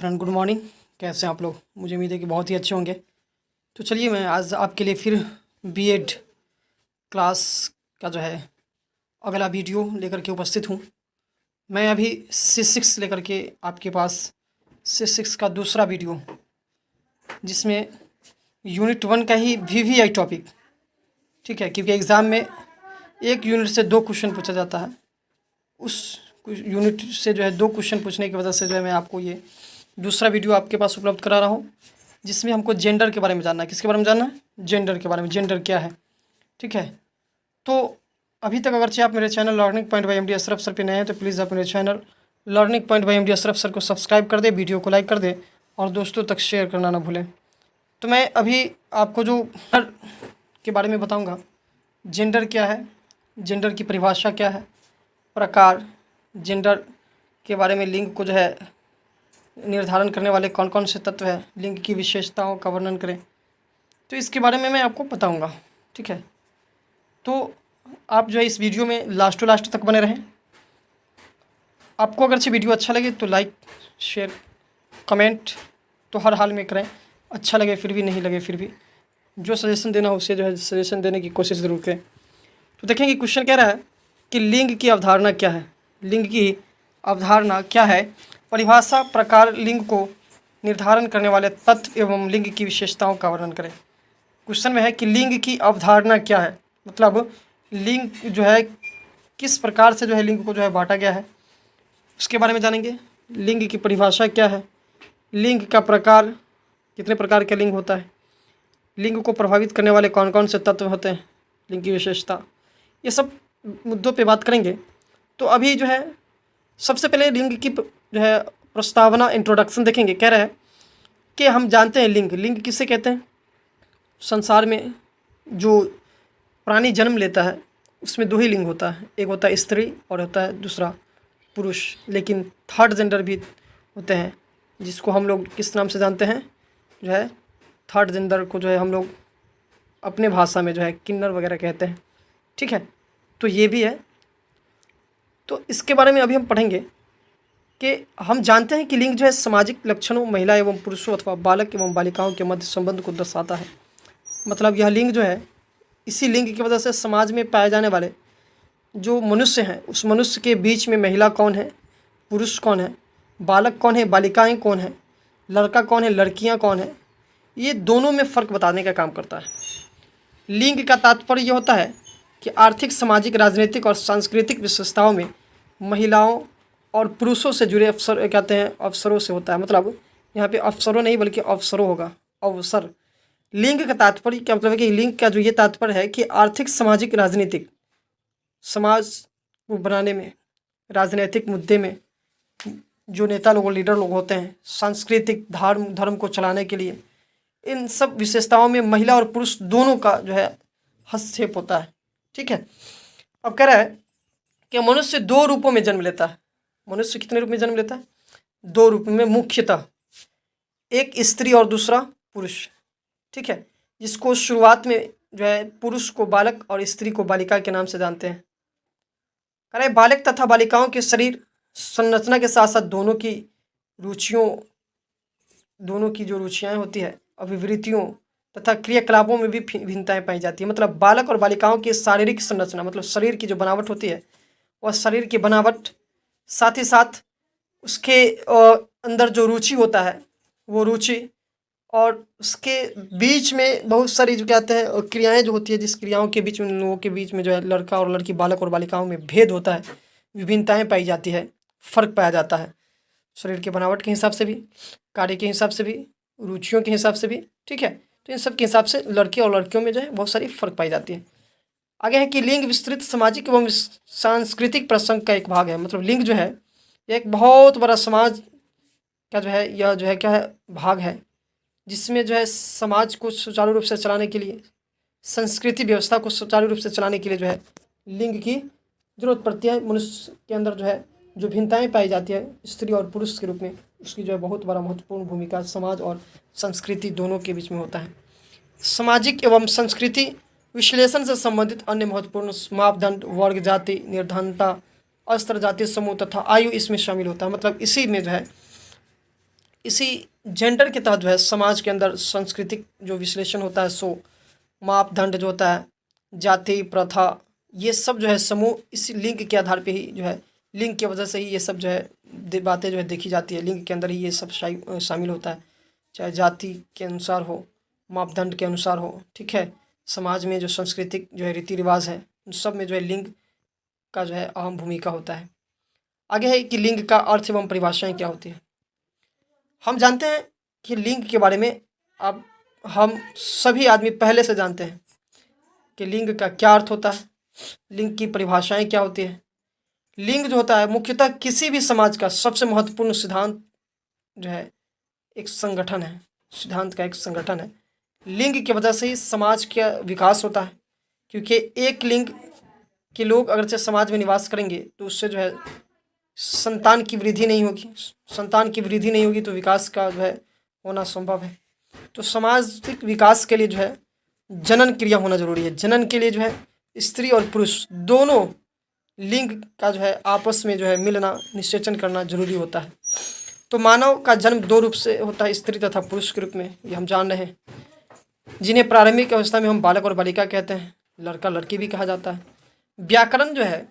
Friend, good morning. कैसे हैं आप लोग? मुझे उम्मीद है कि बहुत ही अच्छे होंगे। तो चलिए, मैं आज आपके लिए फिर बीएड क्लास का अगला वीडियो लेकर के उपस्थित हूँ। मैं अभी C6 लेकर के आपके पास C6 का दूसरा वीडियो, जिसमें यूनिट 1 का ही VVI टॉपिक, ठीक है, क्योंकि एग्ज़ाम में एक यूनिट से 2 क्वेश्चन पूछा जाता है। उस यूनिट से 2 क्वेश्चन पूछने की वजह से मैं आपको ये दूसरा वीडियो आपके पास उपलब्ध करा रहा हूँ, जिसमें हमको जेंडर के बारे में जानना है। किसके बारे में जानना है? जेंडर के बारे में। जेंडर क्या है, ठीक है। तो अभी तक अगरचे आप मेरे channel learning point by MD Ashraf sir पे नए हैं तो प्लीज़ आप मेरे channel learning point by MD Ashraf sir को सब्सक्राइब कर दे, वीडियो को लाइक कर दे और दोस्तों तक शेयर करना ना भूलें। तो मैं अभी आपको जो के बारे में बताऊँगा, जेंडर क्या है, जेंडर की परिभाषा क्या है, प्रकार, जेंडर के बारे में लिंग को निर्धारण करने वाले कौन कौन से तत्व हैं, लिंग की विशेषताओं का वर्णन करें, तो इसके बारे में मैं आपको बताऊंगा, ठीक है। तो आप इस वीडियो में लास्ट टू लास्ट तक बने रहें। आपको अगर से वीडियो अच्छा लगे तो लाइक, शेयर, कमेंट तो हर हाल में करें। अच्छा लगे फिर भी, नहीं लगे फिर भी, जो सजेशन देना हो उसे सजेशन देने की कोशिश ज़रूर करें। तो देखें कि क्वेश्चन कह रहा है कि लिंग की अवधारणा क्या है। लिंग की अवधारणा क्या है? परिभाषा, प्रकार, लिंग को निर्धारण करने वाले तत्व एवं लिंग की विशेषताओं का वर्णन करें। क्वेश्चन में है कि लिंग की अवधारणा क्या है, मतलब लिंग किस प्रकार से लिंग को बांटा गया है, उसके बारे में जानेंगे। लिंग की परिभाषा क्या है, लिंग का प्रकार, कितने प्रकार का लिंग होता है, लिंग को प्रभावित करने वाले कौन कौन से तत्व होते हैं, लिंग की विशेषता, ये सब मुद्दों पे बात करेंगे। तो अभी सबसे पहले लिंग की प्रस्तावना, इंट्रोडक्शन देखेंगे। कह रहा है कि हम जानते हैं लिंग, लिंग किसे कहते हैं? संसार में जो प्राणी जन्म लेता है उसमें 2 ही लिंग होता है, एक होता है स्त्री और होता है दूसरा पुरुष। लेकिन थर्ड जेंडर भी होते हैं, जिसको हम लोग किस नाम से जानते हैं? थर्ड जेंडर को हम लोग अपने भाषा में किन्नर वगैरह कहते हैं, ठीक है। तो ये भी है। तो इसके बारे में अभी हम पढ़ेंगे कि हम जानते हैं कि लिंग सामाजिक लक्षणों, महिला एवं पुरुषों अथवा बालक एवं बालिकाओं के मध्य संबंध को दर्शाता है। मतलब यह लिंग इसी लिंग की वजह से समाज में पाए जाने वाले जो मनुष्य हैं, उस मनुष्य के बीच में महिला कौन है, पुरुष कौन है, बालक कौन है, बालिकाएँ कौन है, लड़का कौन है, लड़कियाँ कौन है, ये दोनों में फ़र्क बताने का काम करता है। लिंग का तात्पर्य यह होता है कि आर्थिक, सामाजिक, राजनीतिक और सांस्कृतिक विशेषताओं में महिलाओं और पुरुषों से जुड़े अवसर, कहते हैं अवसरों से होता है। मतलब यहाँ पे अवसरों नहीं बल्कि अवसरों होगा, अवसर। लिंग का तात्पर्य क्या मतलब है कि लिंग का ये तात्पर्य है कि आर्थिक, सामाजिक, राजनीतिक, समाज को बनाने में, राजनीतिक मुद्दे में जो नेता लोग, लीडर लोग होते हैं, सांस्कृतिक धर्म को चलाने के लिए, इन सब विशेषताओं में महिला और पुरुष दोनों का हस्तक्षेप होता है, ठीक है। अब कह रहा है कि मनुष्य 2 रूपों में जन्म लेता है। मनुष्य कितने रूप में जन्म लेता है? 2 रूप में मुख्यतः, एक स्त्री और दूसरा पुरुष, ठीक है। जिसको शुरुआत में पुरुष को बालक और स्त्री को बालिका के नाम से जानते हैं। कह रहे बालक तथा बालिकाओं के शरीर संरचना के साथ साथ दोनों की जो रुचियाँ होती है, अभिवृत्तियों तथा क्रियाकलापों में भी भिन्नताएं पाई जाती है। मतलब बालक और बालिकाओं की शारीरिक संरचना, मतलब शरीर की जो बनावट होती है, वह शरीर की बनावट, साथ ही साथ उसके अंदर जो रुचि होता है वो रुचि, और उसके बीच में बहुत सारी जो कहते हैं क्रियाएं जो होती है, जिस क्रियाओं के बीच में, लोगों के बीच में लड़का और लड़की, बालक और बालिकाओं में भेद होता है, विभिन्नताएं पाई जाती है, फ़र्क पाया जाता है शरीर की बनावट के हिसाब से भी, कार्य के हिसाब से भी, रुचियों के हिसाब से भी, ठीक है। तो इन सब के हिसाब से लड़के और लड़कियों में बहुत सारी फ़र्क पाई जाती है। आगे है कि लिंग विस्तृत सामाजिक एवं सांस्कृतिक प्रसंग का एक भाग है। मतलब लिंग यह एक बहुत बड़ा समाज का यह क्या है, भाग है, जिसमें समाज को सुचारू रूप से चलाने के लिए, संस्कृति व्यवस्था को सुचारू रूप से चलाने के लिए लिंग की जरूरत पड़ती है। मनुष्य के अंदर जो भिन्नताएं पाई जाती है स्त्री और पुरुष के रूप में, उसकी बहुत बड़ा महत्वपूर्ण भूमिका समाज और संस्कृति दोनों के बीच में होता है। सामाजिक एवं संस्कृति विश्लेषण से संबंधित अन्य महत्वपूर्ण मापदंड, वर्ग, जाति, निर्धनता, अस्त्र, जाति समूह तथा आयु इसमें शामिल होता है। मतलब इसी में इसी जेंडर के तहत जो है समाज के अंदर सांस्कृतिक जो विश्लेषण होता है, सो मापदंड जो होता है, जाति प्रथा, ये सब जो है समूह इस लिंग के आधार पे ही जो है, लिंग की वजह से ही ये सब जो है बातें जो है देखी जाती है। लिंग के अंदर ही ये सब शामिल होता है, चाहे जाति के अनुसार हो, मापदंड के अनुसार हो, ठीक है। समाज में जो सांस्कृतिक जो है रीति रिवाज है, उन सब में जो है लिंग का जो है अहम भूमिका होता है। आगे है कि लिंग का अर्थ एवं परिभाषाएं क्या होती है। हम जानते हैं कि लिंग के बारे में अब हम सभी आदमी पहले से जानते हैं कि लिंग का क्या अर्थ होता है, लिंग की परिभाषाएं क्या होती है। लिंग जो होता है मुख्यतः किसी भी समाज का सबसे महत्वपूर्ण सिद्धांत जो है, एक संगठन है, सिद्धांत का एक संगठन है। लिंग की वजह से ही समाज का विकास होता है, क्योंकि एक लिंग के लोग अगरचे समाज में निवास करेंगे तो उससे जो है संतान की वृद्धि नहीं होगी, संतान की वृद्धि नहीं होगी तो विकास का जो है होना संभव है। तो सामाजिक विकास के लिए जो है जनन क्रिया होना जरूरी है। जनन के लिए जो है स्त्री और पुरुष दोनों लिंग का जो है आपस में जो है मिलना, निषेचन करना जरूरी होता है। तो मानव का जन्म दो रूप से होता है, स्त्री तथा पुरुष के रूप में, ये हम जान रहे हैं, जिन्हें प्रारंभिक अवस्था में हम बालक और बालिका कहते हैं, लड़का लड़की भी कहा जाता है। व्याकरण जो है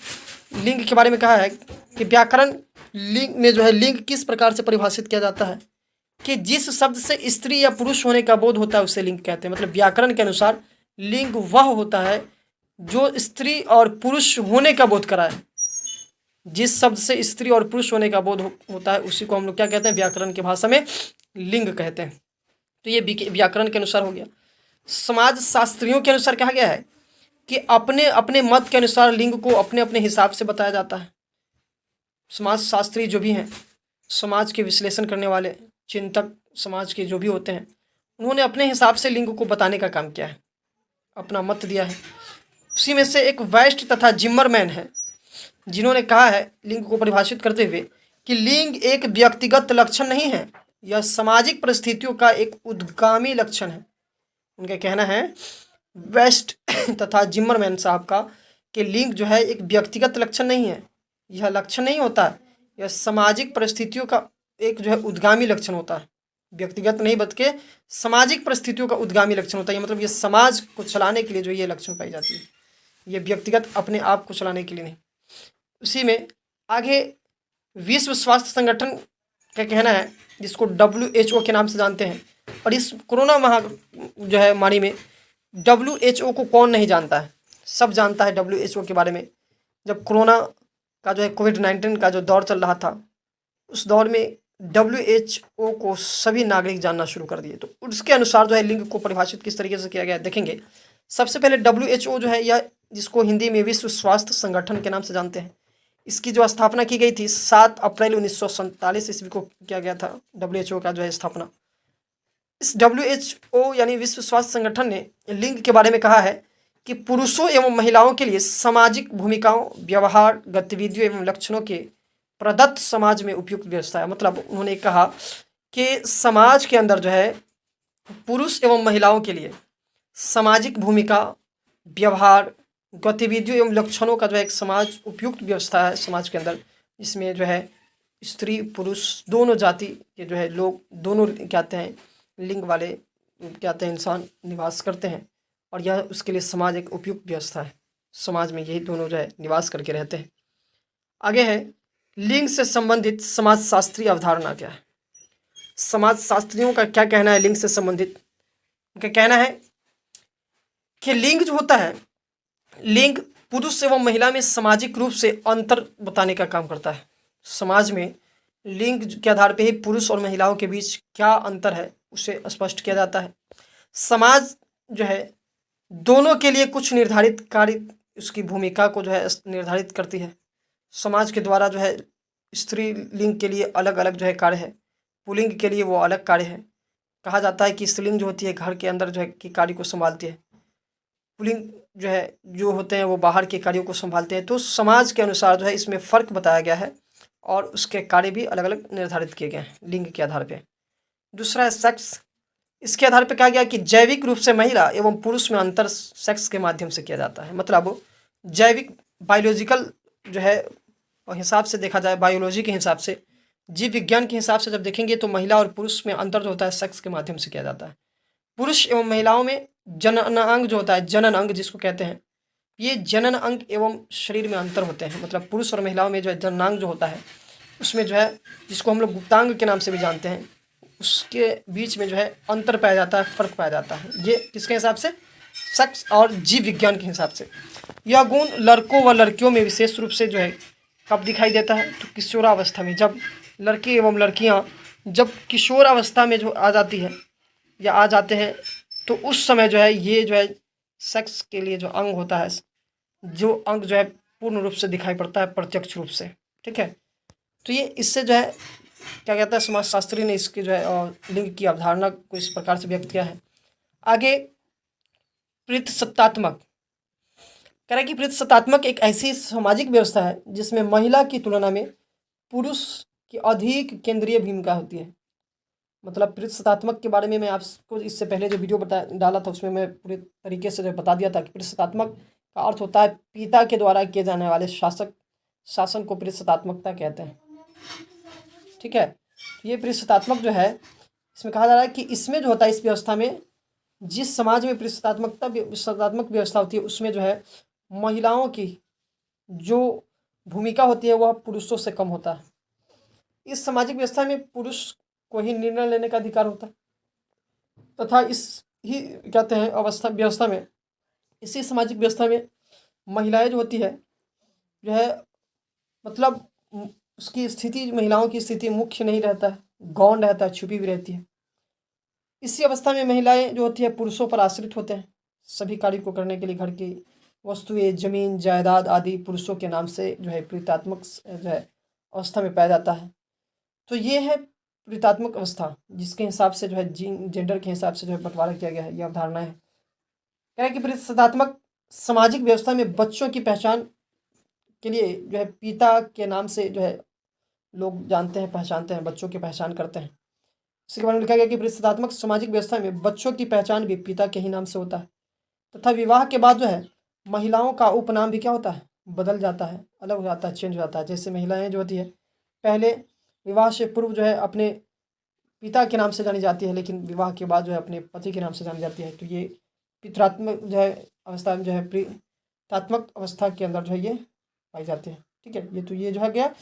लिंग के बारे में कहा है कि व्याकरण लिंग में जो है लिंग किस प्रकार से परिभाषित किया जाता है कि जिस शब्द से स्त्री या पुरुष होने का बोध होता है उसे लिंग कहते हैं। मतलब व्याकरण के अनुसार लिंग वह होता है जो स्त्री और पुरुष होने का बोध कराए। जिस शब्द से स्त्री और पुरुष होने का बोध होता है उसी को हम लोग क्या कहते हैं, व्याकरण की भाषा में लिंग कहते हैं। तो ये व्याकरण के अनुसार हो गया। समाज शास्त्रियों के अनुसार कहा गया है कि अपने अपने मत के अनुसार लिंग को अपने अपने हिसाब से बताया जाता है। समाज शास्त्री जो भी हैं, समाज के विश्लेषण करने वाले चिंतक समाज के जो भी होते हैं, उन्होंने अपने हिसाब से लिंग को बताने का काम किया है, अपना मत दिया है। उसी में से एक वेस्ट तथा जिम्मरमैन है, जिन्होंने कहा है लिंग को परिभाषित करते हुए कि लिंग एक व्यक्तिगत लक्षण नहीं है, यह सामाजिक परिस्थितियों का एक उद्गामी लक्षण है। उनका कहना है वेस्ट तथा जिम्मरमैन साहब का कि लिंग जो है एक व्यक्तिगत लक्षण नहीं है, यह लक्षण नहीं होता है, यह सामाजिक परिस्थितियों का एक जो है उद्गामी लक्षण होता है। व्यक्तिगत नहीं बल्कि सामाजिक परिस्थितियों का उद्गामी लक्षण होता है। मतलब ये समाज को चलाने के लिए जो ये लक्षण पाई जाती है, ये व्यक्तिगत अपने आप को चलाने के लिए नहीं। उसी में आगे विश्व स्वास्थ्य संगठन का कहना है, जिसको WHO के नाम से जानते हैं, और इस कोरोना जो है महामारी में WHO को कौन नहीं जानता है, सब जानता है WHO के बारे में। जब कोरोना का जो है कोविड-19 का जो दौर चल रहा था, उस दौर में WHO को सभी नागरिक जानना शुरू कर दिए। तो उसके अनुसार जो है लिंग को परिभाषित किस तरीके से किया गया है देखेंगे। सबसे पहले WHO जो है, यह जिसको हिंदी में विश्व स्वास्थ्य संगठन के नाम से जानते हैं, इसकी जो स्थापना की गई थी 7 अप्रैल 1947 ईस्वी को किया गया था WHO का जो है स्थापना। इस WHO यानी विश्व स्वास्थ्य संगठन ने लिंग के बारे में कहा है कि पुरुषों एवं महिलाओं के लिए सामाजिक भूमिकाओं, व्यवहार, गतिविधियों एवं लक्षणों के प्रदत्त समाज में उपयुक्त व्यवस्था है। मतलब उन्होंने कहा कि समाज के अंदर जो है पुरुष एवं महिलाओं के लिए सामाजिक भूमिका, व्यवहार, गतिविधियों एवं लक्षणों का जो है एक समाज उपयुक्त व्यवस्था है समाज के अंदर, इसमें जो है स्त्री पुरुष दोनों जाति के जो है लोग, दोनों कहते हैं लिंग वाले कहते हैं इंसान निवास करते हैं, और यह उसके लिए समाज एक उपयुक्त व्यवस्था है। समाज में यही दोनों जो है निवास करके रहते हैं। आगे है लिंग से संबंधित समाज शास्त्रीय अवधारणा क्या है। समाज शास्त्रियों का क्या कहना है लिंग से संबंधित? उनका कहना है कि लिंग जो होता है, लिंग पुरुष एवं महिला में सामाजिक रूप से अंतर बताने का काम करता है। समाज में लिंग के आधार पर ही पुरुष और महिलाओं के बीच क्या अंतर है उसे स्पष्ट किया जाता है। समाज जो है दोनों के लिए कुछ निर्धारित कार्य, उसकी भूमिका को जो है निर्धारित करती है। समाज के द्वारा जो है स्त्री लिंग के लिए अलग अलग जो है कार्य है, पुल्लिंग के लिए वो अलग कार्य है। कहा जाता है कि स्त्रीलिंग जो होती है घर के अंदर जो है के कार्य को संभालती है, पुल्लिंग जो है जो होते हैं वो बाहर के कार्यों को संभालते हैं। तो समाज के अनुसार जो है इसमें फ़र्क बताया गया है और उसके कार्य भी अलग अलग निर्धारित किए गए हैं लिंग के आधार पर। दूसरा है सेक्स। इसके आधार पर कहा गया कि जैविक रूप से महिला एवं पुरुष में अंतर सेक्स के माध्यम से किया जाता है। मतलब जैविक बायोलॉजिकल जो है हिसाब से देखा जाए, बायोलॉजी के हिसाब से जीव विज्ञान के हिसाब से जब देखेंगे तो महिला और पुरुष में अंतर जो होता है सेक्स के माध्यम से किया जाता है। पुरुष एवं महिलाओं में जनन अंग जो होता है, जनन अंग जिसको कहते हैं, ये जनन अंग एवं शरीर में अंतर होते हैं। मतलब पुरुष और महिलाओं में जो है जननांग जो होता है उसमें जो है, जिसको हम लोग गुप्तांग के नाम से भी जानते हैं, उसके बीच में जो है अंतर पाया जाता है, फर्क पाया जाता है। ये किसके हिसाब से? सेक्स और जीव विज्ञान के हिसाब से। यह गुण लड़कों व लड़कियों में विशेष रूप से जो है कब दिखाई देता है? तो किशोरावस्था में। जब लड़के एवं लड़कियां जब किशोर अवस्था में जो आ जाती है या आ जाते हैं तो उस समय जो है ये जो है सेक्स के लिए जो अंग होता है, जो अंग जो है पूर्ण रूप से दिखाई पड़ता है, प्रत्यक्ष रूप से। ठीक है, तो ये इससे जो है क्या कहता है, समाजशास्त्री ने इसके जो है लिंग की अवधारणा को इस प्रकार से व्यक्त किया है। आगे प्रतिसत्तात्मक कह रहा है कि प्रतिसत्तात्मक एक ऐसी सामाजिक व्यवस्था है जिसमें महिला की तुलना में पुरुष की अधिक केंद्रीय भूमिका होती है। मतलब प्रतिसत्तात्मक के बारे में मैं आपको इससे पहले जो वीडियो डाला था उसमें मैं पूरे तरीके से जो बता दिया था कि प्रतिसत्तात्मक का अर्थ होता है पिता के द्वारा किए जाने वाले शासन को प्रतिसत्तात्मकता कहते हैं। ठीक है, ये प्रतिसत्तात्मक जो है इसमें कहा जा रहा है कि इसमें जो होता है, इस व्यवस्था में, जिस समाज में प्रतिसत्तात्मक व्यवस्था होती है उसमें जो है महिलाओं की जो भूमिका होती है वह पुरुषों से कम होता है। इस सामाजिक व्यवस्था में पुरुष को ही निर्णय लेने का अधिकार होता है तथा इस ही कहते हैं व्यवस्था में, इसी सामाजिक व्यवस्था में महिलाएं जो होती है जो है मतलब उसकी स्थिति, महिलाओं की स्थिति मुख्य नहीं रहता है, गौण रहता है, छुपी भी रहती है। इसी अवस्था में महिलाएं जो होती है पुरुषों पर आश्रित होते हैं। सभी कार्य को करने के लिए घर की वस्तुएं, जमीन जायदाद आदि पुरुषों के नाम से जो है प्रीतात्मक जो है अवस्था में पाया जाता है। तो ये है प्रीतात्मक अवस्था, जिसके हिसाब से जो है जेंडर के हिसाब से जो है बंटवारा किया गया है, यह अवधारणा है। कह रहे हैं कि प्रीतात्मक सामाजिक व्यवस्था में बच्चों की पहचान के लिए जो है पिता के नाम से जो है लोग जानते हैं, पहचानते हैं, बच्चों की पहचान करते हैं। इसके बारे में लिखा गया कि प्रीतात्मक सामाजिक व्यवस्था में बच्चों की पहचान भी पिता के ही नाम से होता है तथा विवाह के बाद जो है महिलाओं का उपनाम भी क्या होता है, बदल जाता है, अलग हो जाता है, चेंज हो जाता है। जैसे महिलाएं जो होती है पहले विवाह से पूर्व जो है अपने पिता के नाम से जानी जाती है, लेकिन विवाह के बाद जो है अपने पति के नाम से जानी जाती है। तो ये पितृत्मक जो है अवस्था में जो है प्रीतात्मक अवस्था के अंदर जो है ये पाई जाती है। ठीक है, ये तो ये जो है गया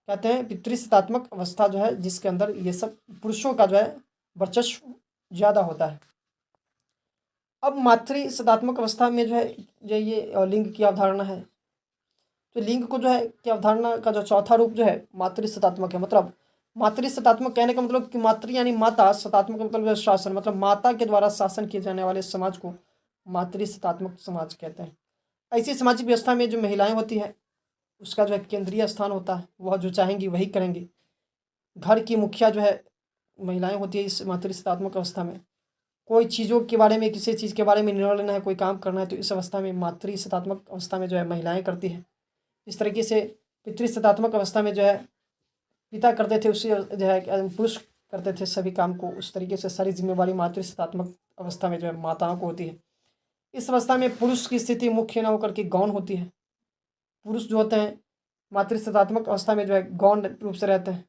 कहते हैं पितृसत्तात्मक अवस्था जो है जिसके अंदर ये सब पुरुषों का जो है वर्चस्व ज़्यादा होता है। अब मातृसत्तात्मक अवस्था में जो है ये लिंग की अवधारणा है। तो लिंग को जो है कि अवधारणा का जो चौथा रूप जो है मातृसत्तात्मक है। मतलब मातृसत्तात्मक कहने का मतलब कि मातृ यानी माता, सत्तात्मक मतलब शासन, मतलब माता के द्वारा शासन किए जाने वाले समाज को मातृसत्तात्मक समाज कहते हैं। ऐसी सामाजिक व्यवस्था में जो महिलाएं होती है उसका जो है केंद्रीय स्थान होता है, वह जो चाहेंगी वही करेंगी। घर की मुखिया जो है महिलाएं होती है इस मातृसत्तात्मक अवस्था में। कोई चीज़ों के बारे में, किसी चीज़ के बारे में निर्णय लेना है, कोई काम करना है, तो इस अवस्था में मातृसत्तात्मक अवस्था में जो है महिलाएं करती हैं। इस तरीके से पितृसत्तात्मक अवस्था में जो है पिता करते थे, उससे जो है पुरुष करते थे सभी काम को। उस तरीके से सारी जिम्मेवारी मातृसत्तात्मक अवस्था में जो है माताओं को होती है। इस अवस्था में पुरुष की स्थिति मुख्य न होकर के गौण होती है। पुरुष जो होते हैं मातृसत्तात्मक अवस्था में जो है गौण रूप से रहते हैं।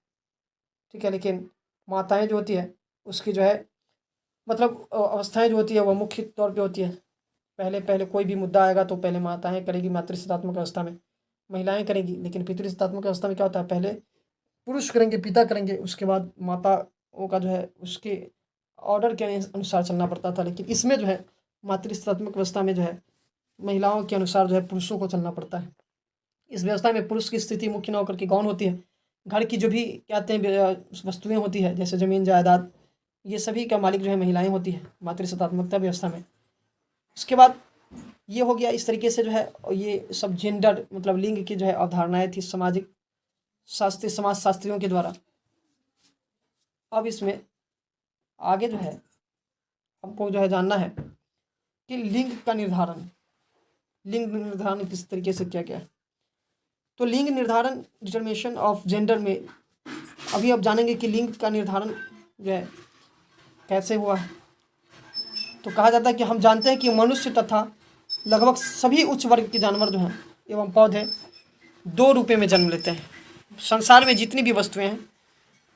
ठीक है, लेकिन माताएं जो होती है उसकी जो है मतलब अवस्थाएं जो होती है वह मुख्य तौर पे होती है। पहले कोई भी मुद्दा आएगा तो पहले माताएं करेगी, मातृसत्तात्मक अवस्था में महिलाएं करेंगी। लेकिन पितृसत्तात्मक अवस्था में क्या होता है, पहले पुरुष करेंगे, पिता करेंगे, उसके बाद माताओं का जो है उसके ऑर्डर के अनुसार चलना पड़ता था। लेकिन इसमें जो है मातृसत्तात्मक अवस्था में जो है महिलाओं के अनुसार जो है पुरुषों को चलना पड़ता है। इस व्यवस्था में पुरुष की स्थिति मुख्य न होकर के गौण होती है। घर की जो भी कहते हैं वस्तुएं होती है, जैसे ज़मीन जायदाद, ये सभी का मालिक जो है महिलाएं होती है मातृसत्तात्मकता व्यवस्था में। उसके बाद ये हो गया इस तरीके से जो है ये सब जेंडर मतलब लिंग की जो है अवधारणाएं थी सामाजिक समाजशास्त्रियों के द्वारा। अब इसमें आगे जो है हमको जो है जानना है कि लिंग निर्धारण किस तरीके से किया गया है। तो लिंग निर्धारण डिटर्मिनेशन ऑफ जेंडर में अभी आप जानेंगे कि लिंग का निर्धारण जो है कैसे हुआ है। तो कहा जाता है कि हम जानते हैं कि मनुष्य तथा लगभग सभी उच्च वर्ग के जानवर जो हैं एवं पौधे दो रूपों में जन्म लेते हैं। संसार में जितनी भी वस्तुएं हैं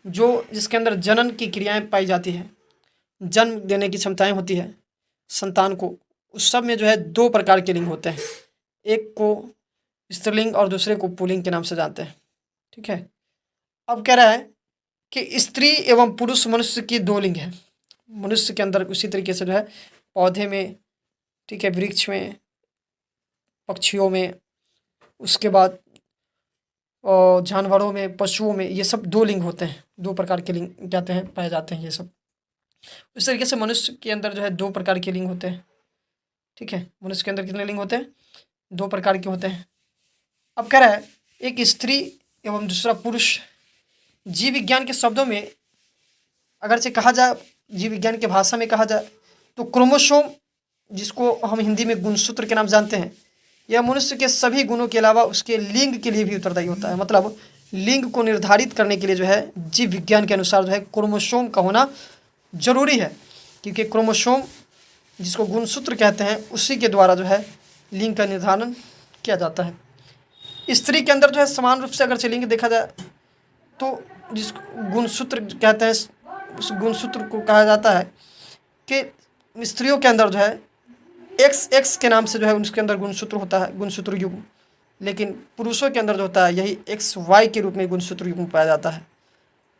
जो जिसके अंदर जनन की क्रियाएं पाई जाती है, जन्म देने की क्षमताएं होती है संतान को, उस सब में जो है दो प्रकार के लिंग होते हैं। एक को स्त्रीलिंग और दूसरे को पुल्लिंग के नाम से जानते हैं। ठीक है। अब कह रहा है कि स्त्री एवं पुरुष मनुष्य की दो लिंग हैं। मनुष्य के अंदर उसी तरीके से जो है पौधे में, ठीक है, वृक्ष में, पक्षियों में, उसके बाद और जानवरों में, पशुओं में, ये सब दो लिंग होते हैं, दो प्रकार के लिंग कहते हैं पाए जाते हैं ये सब। इस तरीके से मनुष्य के अंदर जो है दो प्रकार के लिंग होते हैं। ठीक है। मनुष्य के अंदर कितने लिंग होते हैं? दो प्रकार के होते हैं। अब कह रहा है एक स्त्री एवं दूसरा पुरुष। जीव विज्ञान के शब्दों में अगर से कहा जाए, जीव विज्ञान के भाषा में कहा जाए तो क्रोमोसोम, जिसको हम हिंदी में गुणसूत्र के नाम जानते हैं, यह मनुष्य के सभी गुणों के अलावा उसके लिंग के लिए भी उत्तरदायी होता है। मतलब लिंग को निर्धारित करने के लिए जो है जीव विज्ञान के अनुसार जो है क्रोमोसोम का होना जरूरी है, क्योंकि क्रोमोसोम जिसको गुणसूत्र कहते हैं उसी के द्वारा जो है लिंग का निर्धारण किया जाता है। स्त्री के अंदर जो है समान रूप से अगर से लिंग देखा जाए तो जिस गुणसूत्र कहते हैं, उस गुणसूत्र को कहा जाता है कि स्त्रियों के अंदर जो है एक्स के नाम से जो है उसके अंदर गुणसूत्र होता है, गुणसूत्र युग्म। लेकिन पुरुषों के अंदर जो होता है यही XY के रूप में गुणसूत्र युग्म पाया जाता है।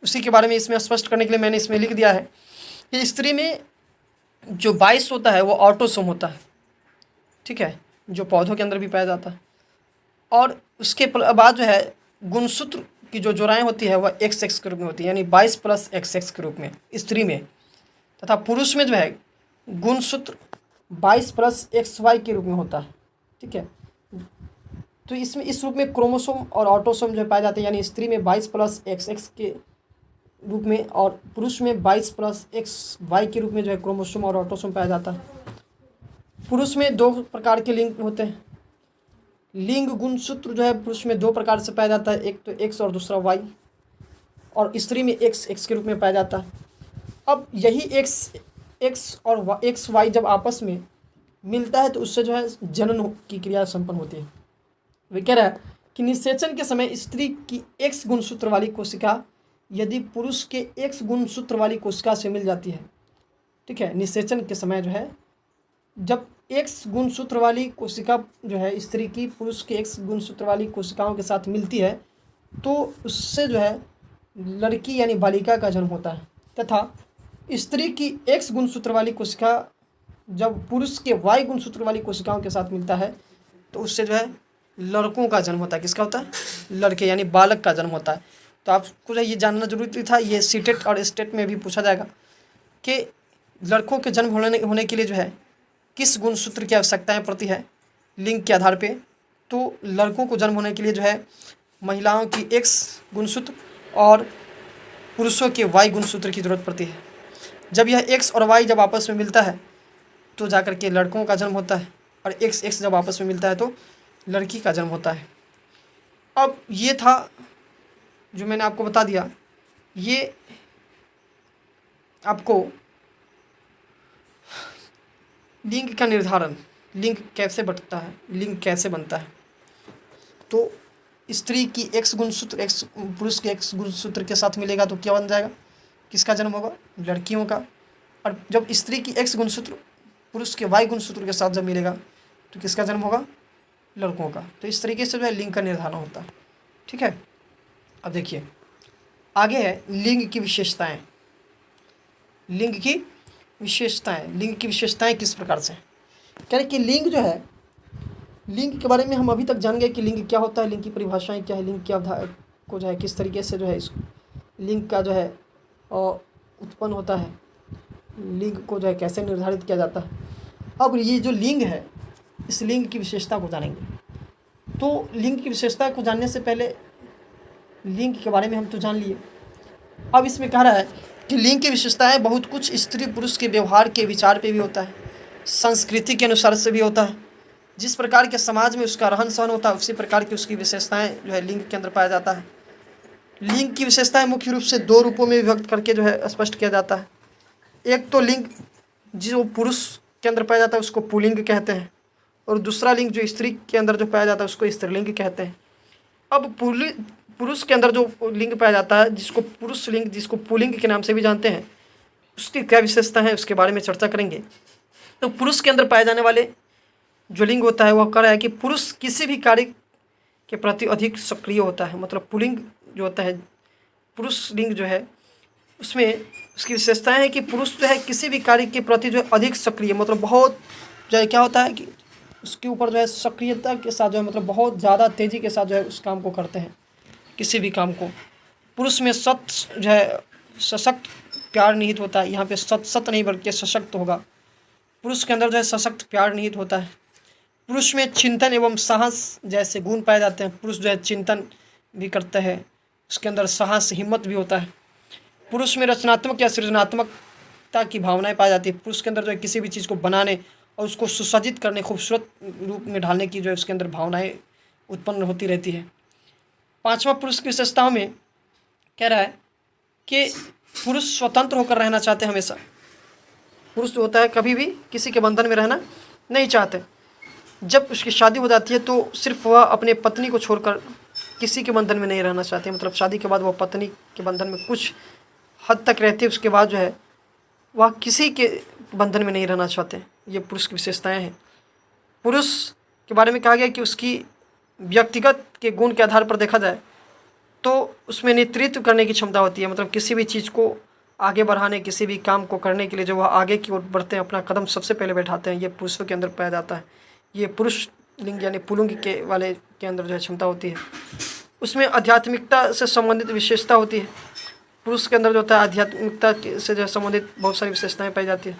उसी के बारे में इसमें स्पष्ट करने के लिए मैंने इसमें लिख दिया है कि स्त्री में जो 22 होता है वो ऑटोसोम होता है। ठीक है, जो पौधों के अंदर भी पाया जाता है। और उसके बाद जो है गुणसूत्र की जो जोड़ाएं होती है वह XX के रूप में होती है, यानी 22 + XX के रूप में स्त्री में, तथा पुरुष में जो है गुणसूत्र 22 + XY के रूप में होता है। ठीक है। तो इसमें इस रूप में क्रोमोसोम और ऑटोसोम जो पाए जाते हैं, यानी स्त्री में 22 + XX के रूप में और पुरुष में 22 + XY के रूप में जो है क्रोमोसोम और ऑटोसोम पाया जाता है। पुरुष में दो प्रकार के लिंग होते हैं। लिंग गुणसूत्र जो है पुरुष में दो प्रकार से पाया जाता है, एक तो X और दूसरा Y, और स्त्री में XX के रूप में पाया जाता है। अब यही X और XY जब आपस में मिलता है तो उससे जो है जनन की क्रिया संपन्न होती है। वे कह रहा है कि निषेचन के समय स्त्री की X गुणसूत्र वाली कोशिका यदि पुरुष के X गुणसूत्र वाली कोशिका से मिल जाती है, ठीक है, निषेचन के समय जो है जब X गुणसूत्र वाली कोशिका जो है स्त्री की पुरुष के X गुणसूत्र वाली कोशिकाओं के साथ मिलती है तो उससे जो है लड़की यानी बालिका का जन्म होता है, तथा स्त्री की X गुणसूत्र वाली कोशिका जब पुरुष के Y गुणसूत्र वाली कोशिकाओं के साथ मिलता है तो उससे जो है लड़कों का जन्म होता है। किसका होता है? लड़के यानी बालक का जन्म होता है। तो आपको ये जानना जरूरी था, ये सीटेट और स्टेट में भी पूछा जाएगा कि लड़कों के जन्म होने के लिए जो है किस गुणसूत्र की आवश्यकताएं पड़ती है लिंग के आधार पे। तो लड़कों को जन्म होने के लिए जो है महिलाओं की X गुणसूत्र और पुरुषों के Y गुणसूत्र की ज़रूरत पड़ती है। जब यह X और Y जब आपस में मिलता है तो जाकर के लड़कों का जन्म होता है, और XX जब आपस में मिलता है तो लड़की का जन्म होता है। अब ये था जो मैंने आपको बता दिया, ये आपको लिंग का निर्धारण, लिंग कैसे बढ़ता है, लिंग कैसे बनता है। तो स्त्री की X गुणसूत्र X पुरुष के X गुणसूत्र के साथ मिलेगा तो क्या बन जाएगा? किसका जन्म होगा? लड़कियों का। और जब स्त्री की X गुणसूत्र पुरुष के Y गुणसूत्र के साथ जब मिलेगा तो किसका जन्म होगा? लड़कों का। तो इस तरीके से जो है लिंग का निर्धारण होता है। ठीक है। अब देखिए आगे है लिंग की विशेषताएं। लिंग की विशेषताएं, लिंग की विशेषताएं किस प्रकार से? कह रहे कि लिंग जो है, लिंग के बारे में हम अभी तक जान गए कि लिंग क्या होता है, लिंग की परिभाषाएं क्या है, लिंग की अवधारणा को जो है किस तरीके से जो है इस लिंग का जो है उत्पन्न होता है, लिंग को जो है कैसे निर्धारित किया जाता है। अब ये जो लिंग है इस लिंग की विशेषता को जानेंगे। तो लिंग की विशेषता को जानने से पहले लिंग के बारे में हम तो जान लिए। अब इसमें कह रहा है कि लिंग की विशेषताएं बहुत कुछ स्त्री पुरुष के व्यवहार के विचार पे भी होता है, संस्कृति के अनुसार से भी होता है। जिस प्रकार के समाज में उसका रहन सहन होता है उसी प्रकार की उसकी विशेषताएं जो है लिंग के अंदर पाया जाता है। लिंग की विशेषताएं मुख्य रूप से दो रूपों में विभक्त करके जो है स्पष्ट किया जाता है। एक तो लिंग जो पुरुष के अंदर पाया जाता है उसको पुल्लिंग कहते हैं, और दूसरा लिंग जो स्त्री के अंदर जो पाया जाता है उसको स्त्रीलिंग कहते हैं। अब पुरुष के अंदर जो लिंग पाया जाता है, जिसको पुरुष लिंग, जिसको पुल्लिंग के नाम से भी जानते हैं, उसकी क्या विशेषता है उसके बारे में चर्चा करेंगे। तो पुरुष के अंदर पाए जाने वाले जो लिंग होता है वह कह रहा है कि पुरुष किसी भी कार्य के प्रति अधिक सक्रिय होता है। मतलब पुल्लिंग जो होता है, पुरुष लिंग जो है, उसमें उसकी विशेषताएं है कि पुरुष जो है किसी भी कार्य के प्रति जो है अधिक सक्रिय, मतलब बहुत जो है क्या होता है कि उसके ऊपर जो है सक्रियता के साथ जो है, मतलब बहुत ज़्यादा तेज़ी के साथ जो है उस काम को करते हैं, किसी भी काम को। पुरुष में सत जो है सशक्त प्यार निहित होता है। यहाँ पे सत नहीं बल्कि सशक्त होगा। पुरुष के अंदर जो है सशक्त प्यार निहित होता है। पुरुष में चिंतन एवं साहस जैसे गुण पाए जाते हैं। पुरुष जो है चिंतन भी करते हैं, उसके अंदर साहस, हिम्मत भी होता है। पुरुष में रचनात्मक या सृजनात्मकता की भावनाएं पाई जाती है। पुरुष के अंदर जो है किसी भी चीज़ को बनाने और उसको सुसज्जित करने, खूबसूरत रूप में ढालने की जो है उसके अंदर भावनाएं उत्पन्न होती रहती है। पांचवा, पुरुष की विशेषताओं में कह रहा है कि पुरुष स्वतंत्र होकर रहना चाहते हैं हमेशा। पुरुष जो होता है कभी भी किसी के बंधन में रहना नहीं चाहते। जब उसकी शादी हो जाती है तो सिर्फ वह अपने पत्नी को छोड़कर किसी के बंधन में नहीं रहना चाहते। मतलब शादी के बाद वह पत्नी के बंधन में कुछ हद तक रहते, उसके बाद जो है वह किसी के बंधन में नहीं रहना चाहते। ये पुरुष की विशेषताएं हैं। पुरुष के बारे में कहा गया कि उसकी व्यक्तिगत के गुण के आधार पर देखा जाए तो उसमें नेतृत्व करने की क्षमता होती है। मतलब किसी भी चीज़ को आगे बढ़ाने, किसी भी काम को करने के लिए जो वह आगे की ओर बढ़ते हैं, अपना कदम सबसे पहले बैठाते हैं, ये पुरुषों के अंदर पाया जाता है। ये पुरुष लिंग यानी पुल्लिंग के वाले के अंदर जो है क्षमता होती है। उसमें आध्यात्मिकता से संबंधित विशेषता होती है। पुरुष के अंदर जो होता है आध्यात्मिकता से जो है संबंधित बहुत सारी विशेषताएं पाई जाती है।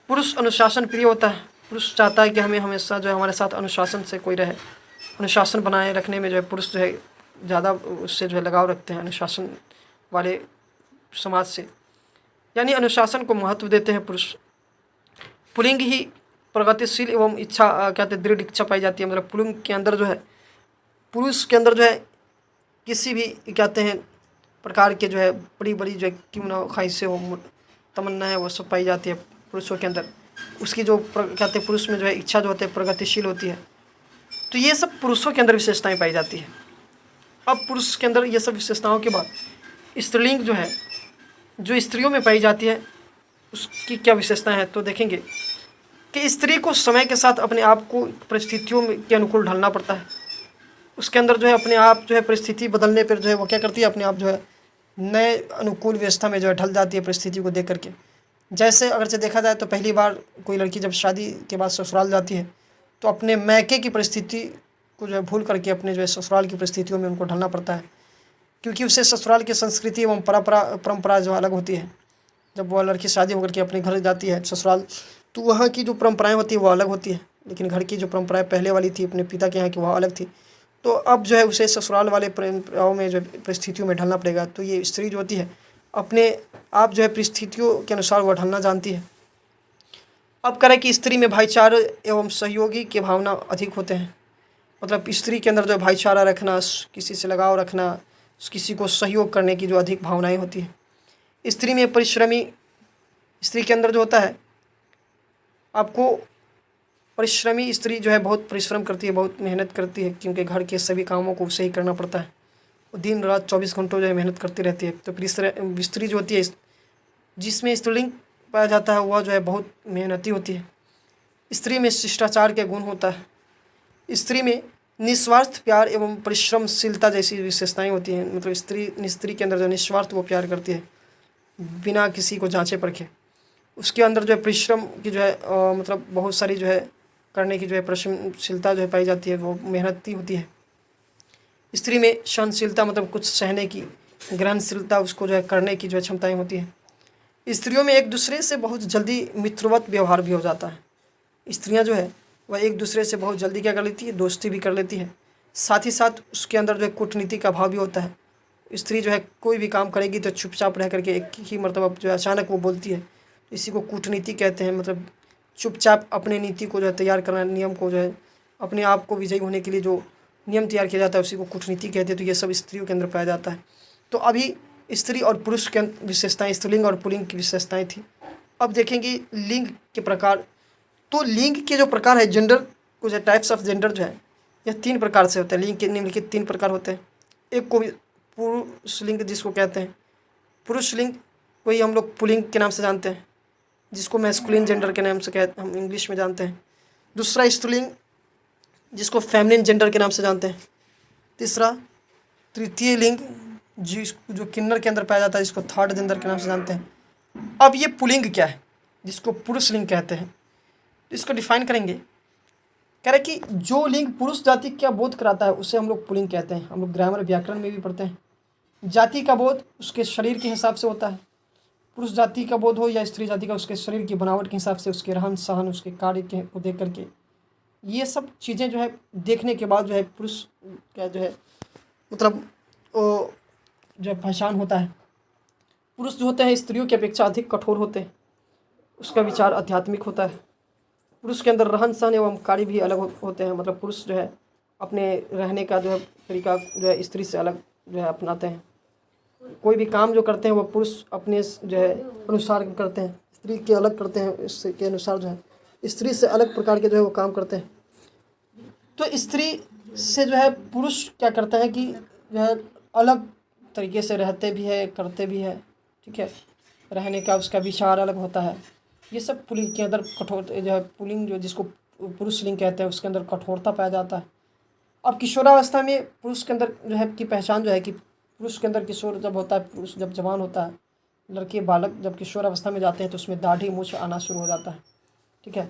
पुरुष अनुशासन प्रिय होता है। पुरुष चाहता है कि हमें हमेशा जो है हमारे साथ अनुशासन से कोई रहे। अनुशासन बनाए रखने में जो है पुरुष जो है ज़्यादा उससे जो है लगाव रखते हैं, अनुशासन वाले समाज से, यानी अनुशासन को महत्व देते हैं पुरुष। पुल्लिंग ही प्रगतिशील एवं इच्छा कहते हैं दृढ़ इच्छा पाई जाती है। मतलब पुल्लिंग के अंदर जो है, पुरुष के अंदर जो है किसी भी कहते हैं प्रकार के जो है बड़ी बड़ी जो है क्यों ना ख्वाहिशें हो, तमन्ना है, वो सब पाई जाती है पुरुषों के अंदर। उसकी जो कहते हैं पुरुष में जो है इच्छा जो होती है प्रगतिशील होती है। तो ये सब पुरुषों के अंदर विशेषताएं पाई जाती है। अब पुरुष के अंदर ये सब विशेषताओं के बाद स्त्रीलिंग जो है, जो स्त्रियों में पाई जाती है, उसकी क्या विशेषताएं हैं तो देखेंगे कि स्त्री को समय के साथ अपने आप को परिस्थितियों के अनुकूल ढलना पड़ता है। उसके अंदर जो है अपने आप जो है परिस्थिति बदलने पर जो है वो क्या करती है, अपने आप जो है नए अनुकूल व्यवस्था में जो है ढल जाती है परिस्थिति को देख करके। जैसे अगर से देखा जाए तो पहली बार कोई लड़की जब शादी के बाद ससुराल जाती है तो अपने मैके की परिस्थिति को जो है भूल करके अपने जो है ससुराल की परिस्थितियों में उनको ढलना पड़ता है, क्योंकि उससे ससुराल की संस्कृति एवं परंपरा जो अलग होती है। जब वह लड़की शादी होकर के अपने घर जाती है ससुराल, तो वहाँ की जो परंपराएं होती है वो अलग होती है, लेकिन घर की जो परंपराएं पहले वाली थी अपने पिता के यहाँ की वह अलग थी। तो अब जो है उसे ससुराल वाले परंपराओं में जो परिस्थितियों में ढलना पड़ेगा। तो ये स्त्री जो होती है अपने आप जो है परिस्थितियों के अनुसार वह ढलना जानती है। अब करें कि स्त्री में भाईचारा एवं सहयोगी की भावना अधिक होते हैं। मतलब स्त्री के अंदर जो भाईचारा रखना, किसी से लगाव रखना, किसी को सहयोग करने की जो अधिक भावनाएं होती है। स्त्री में परिश्रमी, स्त्री के अंदर जो होता है आपको परिश्रमी स्त्री जो है बहुत परिश्रम करती है, बहुत मेहनत करती है, क्योंकि घर के सभी कामों को उसे ही करना पड़ता है। वो दिन रात 24 घंटों जो है मेहनत करती रहती है। तो स्त्री जो होती है जिसमें स्त्रीलिंग पाया जाता है वह जो है बहुत मेहनती होती है। स्त्री में शिष्टाचार के गुण होता है। स्त्री में निस्वार्थ प्यार एवं परिश्रमशीलता जैसी विशेषताएं होती हैं। मतलब स्त्री के अंदर जो निस्वार्थ वो प्यार करती है बिना किसी को जांचे परखे। उसके अंदर जो है परिश्रम की जो है मतलब बहुत सारी जो है करने की जो है परिश्रमशीलता जो है पाई जाती है, वो मेहनती होती है। स्त्री में सहनशीलता मतलब कुछ सहने की, ग्रहणशीलता उसको जो है करने की जो है क्षमताएँ होती हैं। स्त्रियों में एक दूसरे से बहुत जल्दी मित्रवत व्यवहार भी हो जाता है। स्त्रियां जो है वह एक दूसरे से बहुत जल्दी क्या कर लेती है, दोस्ती भी कर लेती है। साथ ही साथ उसके अंदर जो है कूटनीति का भाव भी होता है। स्त्री जो है कोई भी काम करेगी तो चुपचाप रह करके एक ही मरतबा जो है अचानक वो बोलती है, इसी को कूटनीति कहते हैं। मतलब चुपचाप अपने नीति को जो है तैयार करना, नियम को जो है अपने आप को विजयी होने के लिए जो नियम तैयार किया जाता है उसी को कूटनीति कहते हैं। तो ये सब स्त्रियों के अंदर पाया जाता है। तो अभी स्त्री और पुरुष के विशेषताएं, स्त्रीलिंग और पुल्लिंग की विशेषताएं थी। अब देखेंगे लिंग के प्रकार। तो लिंग के जो प्रकार है, जेंडर, कुछ टाइप्स ऑफ जेंडर जो है यह 3 प्रकार से होते हैं। लिंग के निम्नलिखित 3 प्रकार होते हैं। एक को पुरुष लिंग जिसको कहते हैं, पुरुष लिंग को ही हम लोग पुल्लिंग के नाम से जानते हैं, जिसको मैस्कुलिन जेंडर के नाम से कहते हम इंग्लिश में जानते हैं। दूसरा स्त्रीलिंग जिसको फेमिनिन जेंडर के नाम से जानते हैं। तीसरा तृतीय लिंग जो किन्नर के अंदर पाया जाता है, जिसको थर्ड जेंडर के नाम से जानते हैं। अब ये पुल्लिंग क्या है, जिसको पुरुष लिंग कहते हैं, इसको डिफाइन करेंगे। कह रहे कि जो लिंग पुरुष जाति का बोध कराता है उसे हम लोग पुल्लिंग कहते हैं। हम लोग ग्रामर व्याकरण में भी पढ़ते हैं। जाति का बोध उसके शरीर के हिसाब से होता है, पुरुष जाति का बोध हो या स्त्री जाति का, उसके शरीर की बनावट के हिसाब से, उसके रहन सहन, उसके कार्य के को देख करके, ये सब चीज़ें जो है देखने के बाद जो है पुरुष का जो है मतलब वो जो है पहचान होता है। पुरुष जो होते हैं स्त्रियों की अपेक्षा अधिक कठोर होते हैं, उसका विचार आध्यात्मिक होता है। पुरुष के अंदर रहन सहन एवं कार्य भी अलग होते हैं। मतलब पुरुष जो है अपने रहने का जो है तरीका जो है स्त्री से अलग जो है अपनाते हैं। कोई भी काम जो करते हैं वो पुरुष अपने जो है अनुसार करते हैं, स्त्री के अलग करते हैं, इसके अनुसार जो है स्त्री से अलग प्रकार के जो है वो काम करते हैं। तो स्त्री से जो है पुरुष क्या करता है कि जो है अलग तरीके से रहते भी है, करते भी है, ठीक है। रहने का उसका विचार अलग होता है। ये सब पुल्लिंग के अंदर कठोर जो है पुल्लिंग जो जिसको पुरुष लिंग कहते हैं उसके अंदर कठोरता पाया जाता है। अब किशोरावस्था में पुरुष के अंदर जो है की पहचान जो है कि पुरुष के अंदर किशोर जब होता है, पुरुष जब जवान होता है, लड़के बालक जब किशोर अवस्था में जाते हैं तो उसमें दाढ़ी मूंछ आना शुरू हो जाता है, ठीक है।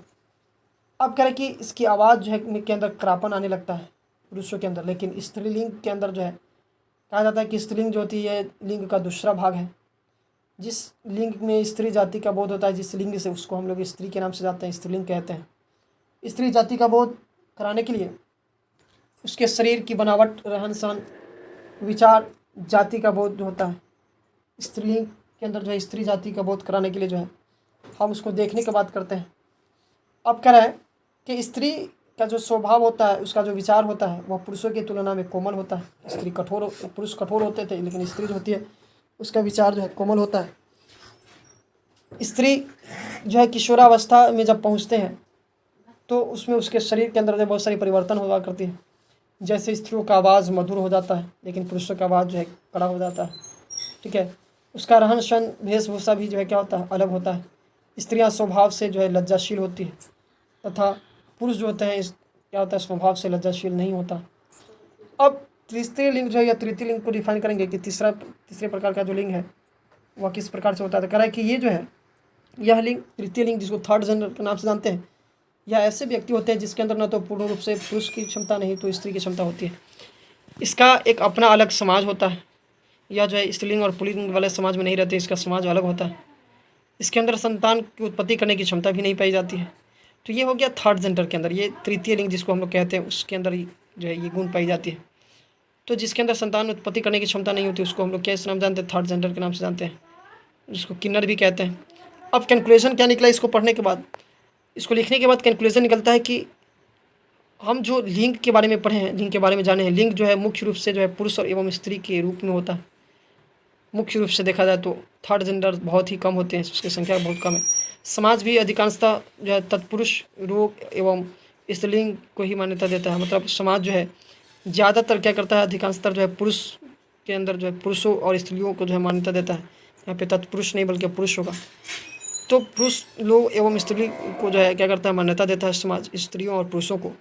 अब कह रहे कि इसकी आवाज़ जो है के अंदर करापन आने लगता है पुरुषों के अंदर। लेकिन स्त्रीलिंग के अंदर जो है कहा जाता है कि स्त्रीलिंग जो होती है लिंग का दूसरा भाग है। जिस लिंग में स्त्री जाति का बोध होता है, जिस लिंग से, उसको हम लोग स्त्री के नाम से जानते हैं, स्त्रीलिंग कहते हैं। स्त्री जाति का बोध कराने के लिए उसके शरीर की बनावट, रहन सहन, विचार, जाति का बोध होता है। स्त्रीलिंग के अंदर जो है स्त्री जाति का बोध कराने के लिए जो है हम उसको देखने की बात करते हैं। अब कह रहा है कि स्त्री का जो स्वभाव होता है, उसका जो विचार होता है वह पुरुषों की तुलना में कोमल होता है। स्त्री कठोर, पुरुष कठोर होते थे, लेकिन स्त्री जो होती है उसका विचार जो है कोमल होता है। स्त्री जो है किशोरावस्था में जब पहुंचते हैं तो उसमें उसके शरीर के अंदर जो बहुत सारी परिवर्तन हुआ करती है। जैसे स्त्रियों का आवाज़ मधुर हो जाता है, लेकिन पुरुषों का आवाज़ जो है कड़ा हो जाता है, ठीक है। उसका रहन सहन, वेशभूषा भी जो है क्या होता है, अलग होता है। स्त्रियां स्वभाव से जो है लज्जाशील होती है, तथा पुरुष जो होते हैं क्या होता है, स्वभाव से लज्जाशील नहीं होता। अब तीसरे लिंग जो है या तृतीय लिंग को डिफाइन करेंगे कि तीसरे प्रकार का जो लिंग है वह किस प्रकार से होता है। तो कह रहा है कि ये जो है यह लिंग, तृतीय लिंग जिसको थर्ड जेंडर के नाम से जानते हैं, या ऐसे व्यक्ति होते हैं जिसके अंदर न तो पूर्ण रूप से पुरुष की क्षमता नहीं तो स्त्री की क्षमता होती है। इसका एक अपना अलग समाज होता है। यह जो है स्त्रीलिंग और पुल्लिंग वाले समाज में नहीं रहते, इसका समाज अलग होता है। इसके अंदर संतान की उत्पत्ति करने की क्षमता भी नहीं पाई जाती है। तो ये हो गया थर्ड जेंडर के अंदर। ये तृतीय लिंग जिसको हम लोग कहते हैं उसके अंदर जो है ये गुण पाई जाती है। तो जिसके अंदर संतान उत्पत्ति करने की क्षमता नहीं होती उसको हम लोग क्या इस नाम जानते हैं, थर्ड जेंडर के नाम से जानते हैं, जिसको किन्नर भी कहते हैं। अब कैलकुलेशन क्या निकला इसको पढ़ने के बाद, इसको लिखने के बाद कैलकुलेशन निकलता है कि हम जो लिंग के बारे में पढ़े हैं, लिंग के बारे में जाने हैं, लिंग जो है मुख्य रूप से जो है पुरुष और एवं स्त्री के रूप में होता है। मुख्य रूप से देखा जाए तो थर्ड जेंडर बहुत ही कम होते हैं, उसकी संख्या बहुत कम है। समाज भी अधिकांशतः जो है तत्पुरुष रूप एवं स्त्रीलिंग को ही मान्यता देता है। मतलब समाज जो है ज़्यादातर क्या करता है, अधिकांशतः जो है पुरुष के अंदर जो है पुरुषों और स्त्रियों को जो है मान्यता देता है। यहाँ पे तत्पुरुष नहीं बल्कि पुरुष होगा। तो पुरुष लोग एवं स्त्री को जो है क्या करता है, मान्यता देता है समाज, स्त्रियों और पुरुषों को।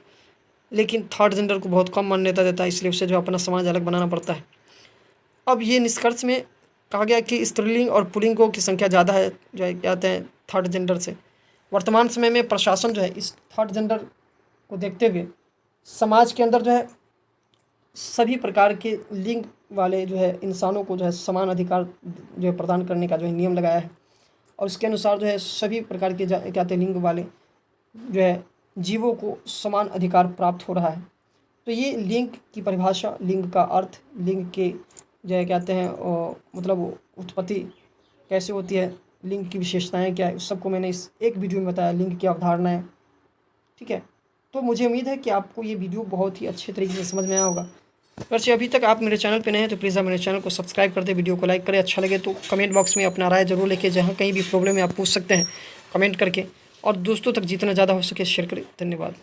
लेकिन थर्ड जेंडर को बहुत कम मान्यता देता है, इसलिए उसे जो अपना समाज अलग बनाना पड़ता है। अब ये निष्कर्ष में कहा गया कि स्त्रीलिंग और पुल्लिंगों की संख्या ज़्यादा है जो है कहते हैं थर्ड जेंडर से। वर्तमान समय में प्रशासन जो है इस थर्ड जेंडर को देखते हुए समाज के अंदर जो है सभी प्रकार के लिंग वाले जो है इंसानों को जो है समान अधिकार जो है प्रदान करने का जो है नियम लगाया है। और इसके अनुसार जो है सभी प्रकार के कहते हैं लिंग वाले जो है जीवों को समान अधिकार प्राप्त हो रहा है। तो ये लिंग की परिभाषा, लिंग का अर्थ, लिंग के जो है कहते हैं मतलब उत्पत्ति कैसे होती है, लिंग की विशेषताएं क्या है, उस सबको मैंने इस एक वीडियो में बताया, लिंग की अवधारणाएं, ठीक है। तो मुझे उम्मीद है कि आपको ये वीडियो बहुत ही अच्छे तरीके से समझ में आया होगा। वैसे अभी तक आप मेरे चैनल पे नए हैं तो प्लीज़ आप मेरे चैनल को सब्सक्राइब कर दें, वीडियो को लाइक करें। अच्छा लगे तो कमेंट बॉक्स में अपना राय जरूर लिखिए, जहाँ कहीं भी प्रॉब्लम है आप पूछ सकते हैं कमेंट करके। और दोस्तों तक जितना ज़्यादा हो सके शेयर करें। धन्यवाद।